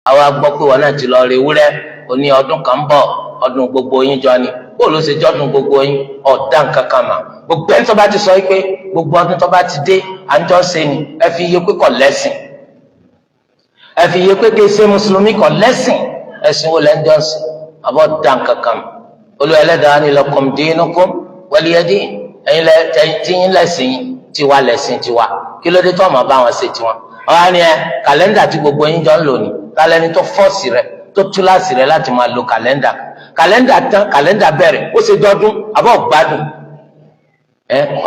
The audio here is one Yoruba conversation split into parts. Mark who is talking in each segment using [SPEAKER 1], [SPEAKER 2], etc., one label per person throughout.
[SPEAKER 1] àwa gbọ́ pé wọn náà ti lọ rí ewúrẹ́ oní ọdún kan bọ̀ ọdún gbogbo yín jọ ni bó ló ṣe jọ́dún gbogbo yín ọ̀dà nǹkan kan mà gbogbo ẹni tó bá ti sọ pé gbogbo ọdún tó bá ti dé à ń jọ ṣe ni ẹ fi iye pé kò lẹ́sìn ẹ fi iye pé kí ṣe mùsùlùmí kò lẹ́sìn ẹ̀sìn wo lẹ́ńdọ́ sí àbọ̀ dà nǹkan kan mà Olúwa Ẹlẹ́dàá ní lakum dinukum waliya din ẹ̀yin tí yín lẹ́sìn tiwa lẹ́sìn tiwa kí ló dé tó ọmọ bá wọn ṣe tiwọn ọ̀hán ni ẹ kàlẹ́ndà tí gbogbo yín jọ ń lò ní kálẹ́ni tó fọ́ọ̀sì rẹ tó túláàsì rẹ láti máa lo kàlẹ́ndà tán kàlẹ́ndà bẹ̀rẹ̀ ó ṣe dọ́dún àbọ̀ gbádùn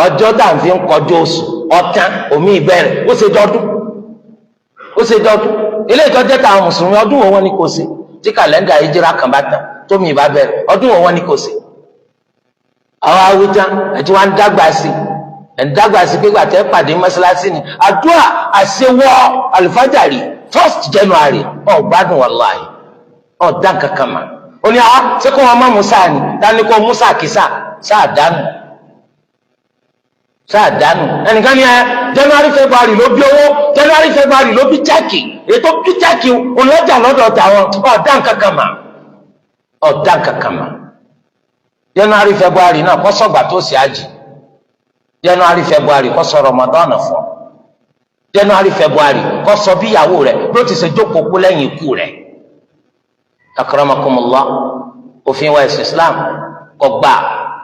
[SPEAKER 1] ọjọ́ tá à ń fi ń kọjú oṣù ọ̀tán omi ìbẹ̀rẹ̀ ó ṣe dọ́dún ilé ìtọ́jẹ́ táwọn mùsùlùmí ọdún wọn ni kò sí tí kàlẹ́ndà ìjírá kan bá tán tómi ìbá bẹ̀rẹ̀ ọdún wọn ni kò sí àwọn awítá ẹ̀tí wọ́n ń dàgbà sí pé gbàtẹ́ pàdé mọ́sálásí ni àdúrà àṣewọ́ àlùfájàrí 1st January ọ̀gbádùn wàláhì ọ̀dá kankan mà ó ní àwọn ṣé kó wọn má musa ni dání kó musa kìsà sáàdánù ẹnìkan ní ẹ January February ló bí owó January February ló bí chẹ́ẹ̀kì ètò bí chẹ́ẹ̀kì olójà lọ́dọ̀ tàwọn ọ̀dá kankan mà January February náà kọ́ sọ̀gbà tó sì ájì January February kọ́ sọ Ramadan fún January February kọ́ sọ bí ìyàwó rẹ̀ ló ti ṣe jókòó kú lẹ́yìn ikú rẹ̀ akramakumullah òfin wa ẹ̀sìn Islam kò gbà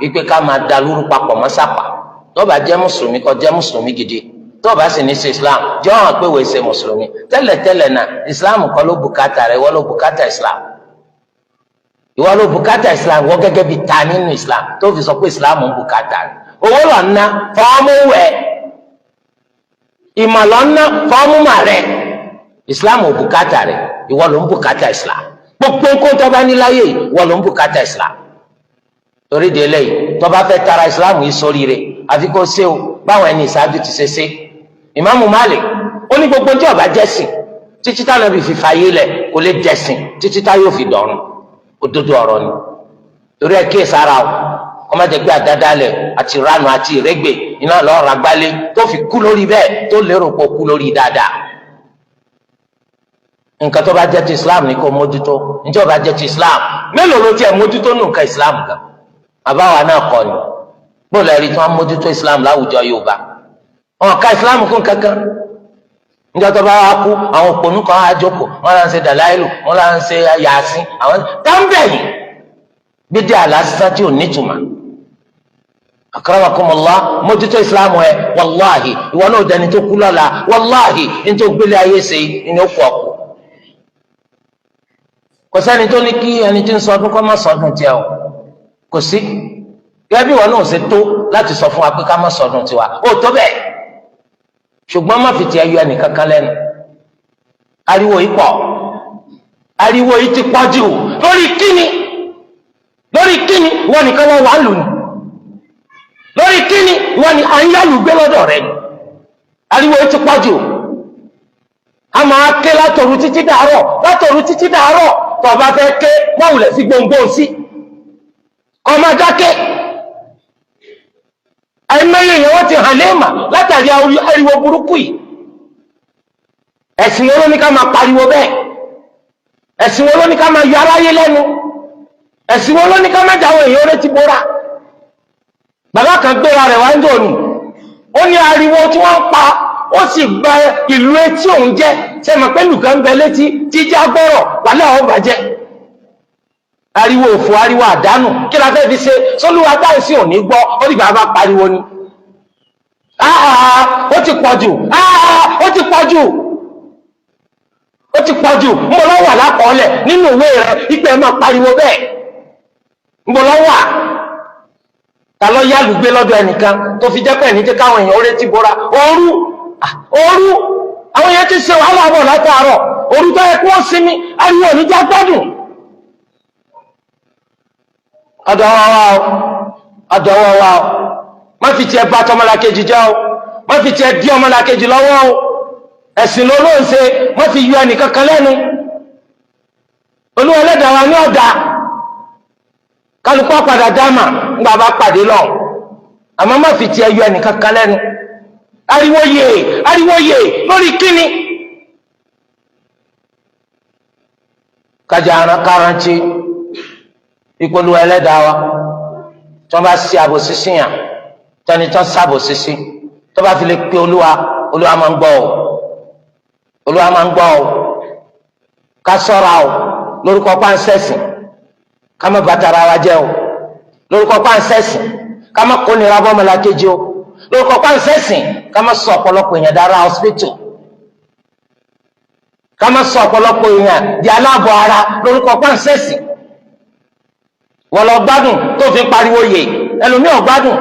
[SPEAKER 1] wípé ká máa da lóru papọ̀ mọ́ sápà tó bá jẹ́ mùsùlùmí kó jẹ́ mùsùlùmí gidi tó bá sì ní ṣe Islam jẹ́ hàn pé wòye ṣe mùsùlùmí tẹ́lẹ̀tẹ́lẹ̀ náà Islam kọ́ ló bùkátà rẹ̀ ìwọ ló bùkátà Islam ìwọ ló bùkátà Islam wọ́n gẹ́gẹ́ bí ta nínú Islam tó fi sọ pé Islam ń bùkátà rẹ̀ owó lọ ná fọwọ́mú wẹ̀ ìmọ̀ lọ ná fọwọ́mú mà rẹ̀ Islam ò bùkátà rẹ̀ ìwọ ló ń bùkátà Islam gbogbo nǹkan tó bá ní láyé ìwọ ló ń bùkátà Islam torí de eléyìí tó bá fẹ́ tara Islam yìí sóríire àfi kó ṣe o báwọn ẹni ìṣáájú ti ṣe ṣe Ìmáàmù Malik ó ní gbogbo tí ó bá jẹ́sìn títí táwọn ẹbí fi fàyè lẹ̀ kò lè jẹ́sìn títí tá yóò fi dọ̀run òdodo ọ̀rọ̀ ni torí ẹ kíyè sára o kọ́ má jẹ́ pé àdádálẹ̀ àti ìranù àti ìrẹ́gbẹ̀ iná lọ́ọ́ ra gbálé tó fi kú lórí bẹ́ẹ̀ tó lérò pé ó kú lórí dáadáa nǹkan tó bá jẹ́ ti Islam ní kò mójútó níjẹ́ ó bá jẹ́ ti Islam mélòó ló tiẹ̀ mójútó nù nǹkan Islam gan àbáwa náà kọ́ ni bóòlù ẹ̀rí tí wọ́n mójútó Islam láwùjọ Yorùbá wọn ká Islam kún kankan níjọ́ tó bá wá kú àwọn òpònú kan á jókòó wọn là ń ṣe dàláìlù wọn là ń ṣe yàásín àwọn táǹbẹ̀yìn bídí àlásán tí ò nítumọ̀ akramakumullah mójútó Islam ẹ wàláhì ìwọ náà dẹni tó kú lọ́la wàláhì ní tó gbélé ayé ṣe ní ó kú ọkù kò sẹ́ni tó ní kí ẹni tí ń sọdún kọ́ má sọdún tiẹ̀ o kò sí gẹ́gẹ́ bí wọn náà ṣe tó láti sọ fún wa pé ká má sọdún tiwa ó tó bẹ́ẹ̀ ṣùgbọ́n má fi tiẹ̀ yọ ẹnì kankan lẹ́nu ariwo yìí pọ̀ ariwo yìí ti pọ̀ jù lórí kíni wọn nìkan wọn wà lù ní lórí kíni wọn ni à ń yálù gbé lọ́dọ̀ rẹ̀ ni ariwo yìí ti pọ̀ jù a máa ké látòru títí dàárọ̀ tó bá fẹ́ ké mọ́wùlẹ̀ sí gbòǹgbò sí ọmọ dákẹ́ àìmọye èèyàn wọ́n ti hàn léèmà látàrí ariwo burúkú yìí ẹ̀sìn wọn ló ní ká máa pariwo bẹ́ẹ̀ ẹ̀sìn wọn ló ní ká máa yọ aráyé lẹ́nu ẹ̀sìn wọn ló ní ká máa jáwọ́ èèyàn retí bóra bàbá kan gbéra rẹ̀ wá ń dòní ó ní ariwo tí wọ́n ń pa ó sì gba ìlú etí òun jẹ́ sẹ́mọ̀ pẹ́lú kan bẹ létí jíjá gbọ́rọ̀ wàlẹ́ àwọn bàjẹ́ ariwo òfò ariwo àdánù kí la fẹ́ fi ṣe sólúwa táì sí òní gbọ́ ó dìgbà bá pariwo ni ó ti pọ̀jù ń bọ̀ lọ́wọ́ àlákọọ́lẹ̀ nínú ìwé rẹ̀ ipẹ́ máa pariwo bẹ́ẹ̀ ń bọ̀ lọ́wọ́ ta lọ yálùgbé lọ́dọ̀ ẹnìkan tó fi jẹ́ pẹ́ ní jẹ́ káwọn èèyàn ó retí bora òru àwọn èèyàn ti ṣe wàhálà bọ̀ látàárọ̀ òru tó yẹ kí wọ́n sinmi ariwo oníjà gbádùn ọ̀dọ̀wọ́ wa o má fi tiẹ̀ bá tọmọlàkejì jẹ́ o má fi tiẹ̀ dí ọmọlàkejì lọ́wọ́ o ẹ̀sìn ló ń ṣe má fi yọ ẹnìkan kan lẹ́nu Olúwa Ẹlẹ́dàá wa ní ọ̀dà kálukọ́ padà dáàmà ńgbà bá pàdé lọ àmọ́ má fi tiẹ̀ yọ ẹnìkan kan lẹ́nu ariwo yè lórí kíni kárántí ìpolú ẹlẹ́dàá wa tí wọ́n bá ṣe àbòsí síyàn tẹni tó ṣàbòsí sí tó bá fi lè pe olúwa máa ń gbọ́ o, olúwa máa ń gbọ́ o. ká ṣọ́ra o lórúkọ páńsẹ́sìn ká má bàtàrà wa jẹ́ o, lórúkọ páńsẹ́sìn ká má kó nira bọ́ ọmọlàkejì o, lórúkọ páńsẹ́sìn ká má sọ ọ̀pọ̀lọpọ̀ èèyàn dára hospital, ká má sọ ọ̀pọ̀lọpọ̀ èèyàn di aláàbọ̀ ara lórúkọ páńsẹ́sìn. wọ́n lọ gbádùn tó fi pariwo yè, ẹlòmíì ò gbádùn,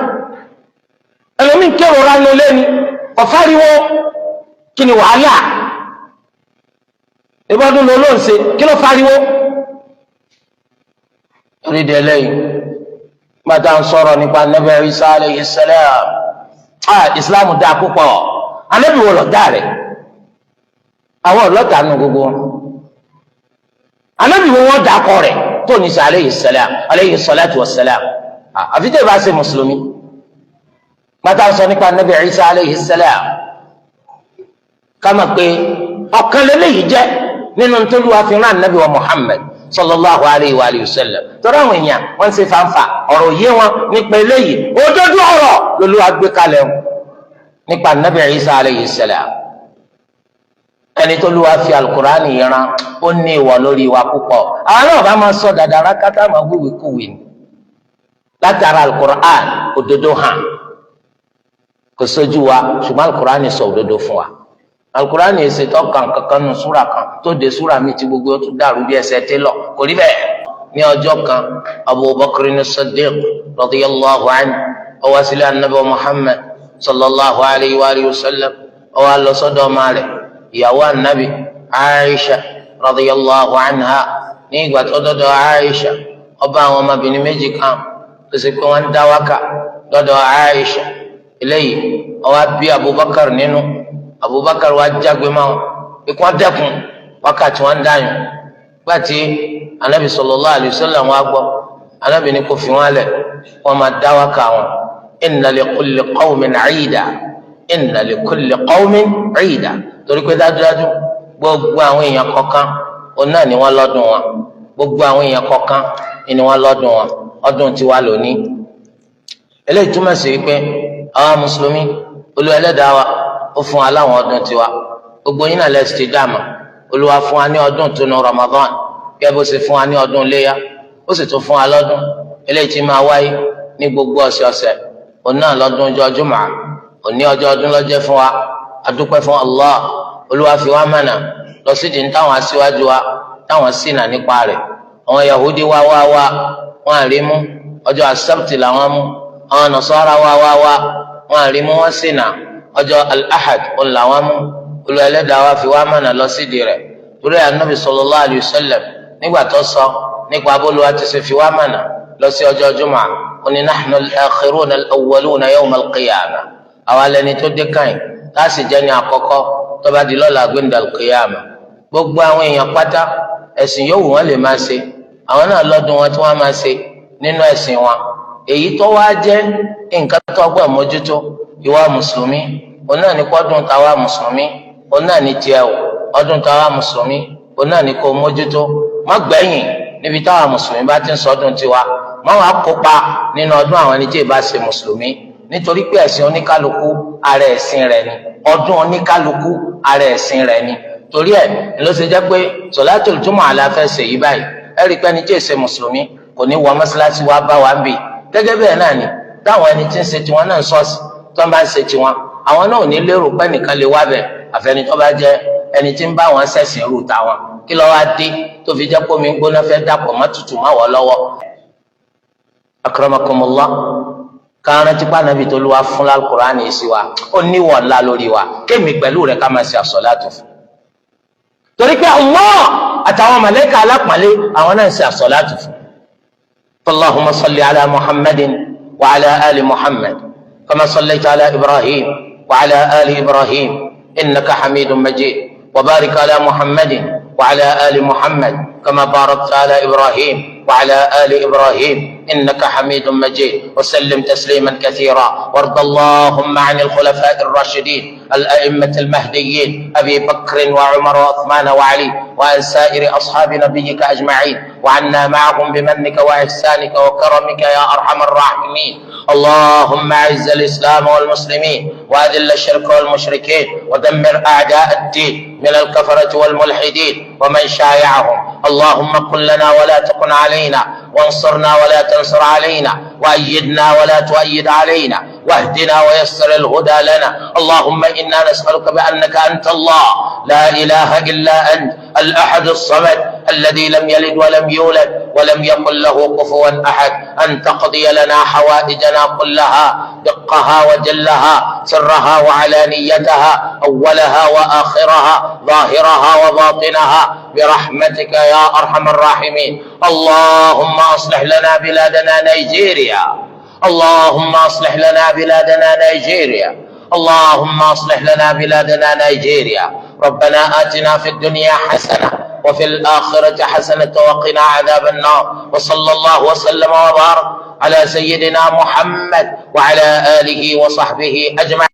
[SPEAKER 1] ẹlòmíì kérora ní olé ni ọ̀fáriwo. kí ni wàhálà? ìbọdún ló ń ṣe kí ló fariwo? orídìí ẹlẹ́yìn bàtà ń sọ̀rọ̀ nípa Ànábì Ìsá alayhi salam. Islam dáa púpọ̀. Ànábì wo lọ̀tá rẹ̀? àwọn ọlọ́tà nù gbogbo wọn. Ànábì wo wọ́n dàkọ rẹ̀ tó ní Ìsá alayhi salatu wassalam. àfi tẹ́ bá ṣe mùsùlùmí. bàtà ń sọ nípa Ànábì Ìsá alayhi salam ká mọ̀ pé ọ̀kan lélẹ́yìí jẹ́ nínú ntòlúwa fi rán Ànábì wa Muhammad sallallahu alayhi wa sallam. tọ́lá àwọn èèyàn wọ́n ṣe fanfa ọ̀rọ̀ yé wọn nípa eléyìí òdodo ọ̀rọ̀ lÓlúwa gbé kalẹ̀ wọn nípa Ànábì Ìsá alayhi salam. ẹni tó lùwà fi alukur'ani yẹran ó ní ìwọ lórí wa púpọ̀. àwọn náà bá máa sọ dàdàrà kátà máa wíwì kúwì ní látara alukur'an òdodo hàn kò sójú wa ṣùgbọ́n alukur'ani sọ òdodo fún wa. alukur'ani èsì tó kàn kankan nù súra kan tó de súra mi ti gbogbo tó dàrú bí ẹsẹ̀ télọ̀ kò rí bẹ́ẹ̀. ní ọjọ́ kan Abubakar as-Siddiq radiyallahu anhu ó wá sílé anabi Muhammad sallallahu alayhi wa sallam ó wá lọ sọ́dọ̀ ọmọ rẹ̀ ìyàwó anabi Aisha radiyallahu anha. ní ìgbà tó dọ́dọ̀ Aisha ọba àwọn ọmọbìnrin méjì kan tó sì pé wọ́n ń dá wákà lọ́dọ̀ Aisha. eléyìí ó wá bí Abubakar nínú. Abubakar wa jágbe máa ikú dẹ́kun wákàtí wọn dáyùn. gbàtí anabi sallallahu alayhi wa sallam wa gbọ́ anabi ní kò fi wọn lẹ̀ wọ́n máa dá wákà wọn. inna li kulli qawmin 'ida, inna li kulli qawmin 'ida. torí pé dájúdájú gbogbo àwọn èèyàn kọ̀ọ̀kan òun náà ni wọ́n lọ́dún wọn. gbogbo àwọn èèyàn kọ̀ọ̀kan ni wọ́n lọ́dún wọn. ọdún tiwa lónìí. eléyìí túmọ̀ sí pé àwọn mùsùlùmí Olúwa Ẹlẹ́dàá wa ó fún wa láwọn ọdún tiwa. gbogbo yín náà lẹ́sìn ti dáàmà. Olúwa fún wa ní ọdún ìtúnu Ramadan kẹ́ bó ṣe fún wa ní ọdún iléyá. ó sì tún fún wa lọ́dún eléyìí tí máa wáyé ní gbogbo ọ̀sẹ̀ọ̀sẹ̀. òun náà lọ́dún ọjọ́ Jumu'ah. òní ọjọ́ ọdún ló jẹ́ fún wa. adúpẹ́ fún Allah. Olúwa fi wá mọ̀nà lọ sí ìdí táwọn aṣíwájú wa táwọn ṣìnà nípa rẹ̀. àwọn Yahudi wá wọn àrí mú ọjọ́ asabti làwọn mú. àwọn Nasara wá wọn àrí mú wọn ṣìnà ọjọ́ al-ahad òun làwọn mú. Olúwa Ẹlẹ́dàá wa fi wá mọ̀nà lọ sí ìdí rẹ̀. torí Ànábì sallallahu alayhi wa sallam nígbà tó sọ nípa abóluwa ti ṣe fi wá mọ̀nà lọ sí ọjọ́ Jumu'ah ó ní nahnu al-akhiruna al-awwaluna yawm al-qiyamah. àwa lẹni tó dé káyìn láti jẹ́ ní àkọ́kọ́ tó bá di lọ́la gbẹ̀ndà al-qiyamah. gbogbo àwọn èèyàn pátá ẹ̀sìn yòówù wọn lè máa ṣe àwọn náà lọ́dún wọn tí wọ́n máa ṣe nínú ẹ̀sìn wọn. èyí tó wá jẹ́ nǹkan tó gbọ́ mójútó ìwà mùsùlùmí òun náà ní kọ́dún tàwa mùsùlùmí òun náà ní tiẹ̀ o. ọdún tàwa mùsùlùmí òun náà ní kó mójútó. má gbẹ̀yìn níbi táwa mùsùlùmí bá ti ń sọdún tiwa. má wàá kópa nínú ọdún àwọn ẹni tí ì bá ṣe mùsùlùmí. nítorí pé ẹ̀sìn oníkálukú ara ẹ̀sìn rẹ̀ ni. ọdún oníkálukú ara ẹ̀sìn rẹ̀ ni. torí ẹ̀ ló ṣe jẹ́ pé sọ̀látùl Jumu'ah àlá fẹ́ ṣe yí báyìí. ẹ rí i pé ẹni tí ì ṣe mùsùlùmí kò ní wọ mọ́ṣáláṣí wa bá wa ń bì. gẹ́gẹ́ bẹ́ẹ̀ náà ni táwọn ẹni tí ń ṣe tiwọn náà ń ṣọ́ọ̀ṣì tó ń bá ń ṣe tiwọn àwọn náà ò ní lérò pé nìkan lè wá bẹ̀ àfẹni tó bá jẹ́ ẹni tí ń bá wọn ṣẹ̀sìn rú táwọn. kí ló wá dé tó fi jẹ́ pé omi gbóná fẹ́ dàpọ̀ mọ́ tutù má wọ́ lọ́wọ́. akramakumullah káwọn tí pàànàbì tó lù wá fún Al-Qur'ani sí wa ó níwọ̀ ńlá lórí wa kémi pẹ̀lú rẹ̀ ká máa ṣe àsọ̀látù fún. torí pé Allah àtàwọn màláíkà alápọ̀nlé àwọn náà ń ṣe àsọ̀látù fún. Allahumma salli ala Muhammadin wa ala ali Muhammad kama sallaita ala Ibrahim wa ala ali Ibrahim innaka hamidun majid wa barik ala Muhammadin wa ala ali Muhammad kama barakta ala Ibrahim وعلى آل إبراهيم إنك حميد مجيد، وسلم تسليما كثيرا. وارض اللهم عن الخلفاء الراشدين الأئمة المهديين أبي بكر وعمر وعثمان وعلي، وعن سائر أصحاب نبيك أجمعين، وعنا معهم بمنك وإحسانك وكرمك يا أرحم الراحمين. اللهم أعز الإسلام والمسلمين، وأذل الشرك والمشركين، ودمر أعداء الدين من الكفرة والملحدين ومن شايعهم. اللهم كن لنا ولا تكن علينا، وانصرنا ولا تنصر علينا، وأيدنا ولا تؤيد علينا، واهدنا ويسر الهدى لنا. اللهم إنا نسألك بأنك أنت الله لا إله إلا أنت الأحد الصمد الذي لم يلد ولم يولد ولم يكن له كفوا أحد، أن تقضي لنا حوائجنا كلها، دقها وجلها، سرها وعلانيتها، أولها وآخرها، ظاهرها وباطنها، برحمتك يا أرحم الراحمين. اللهم أصلح لنا بلادنا نيجيريا، اللهم أصلح لنا بلادنا نيجيريا، اللهم أصلح لنا بلادنا نيجيريا. ربنا آتنا في الدنيا حسنة وفي الآخرة حسنة وقنا عذاب النار. وصلى الله وسلم وبارك على سيدنا محمد وعلى آله وصحبه أجمعين.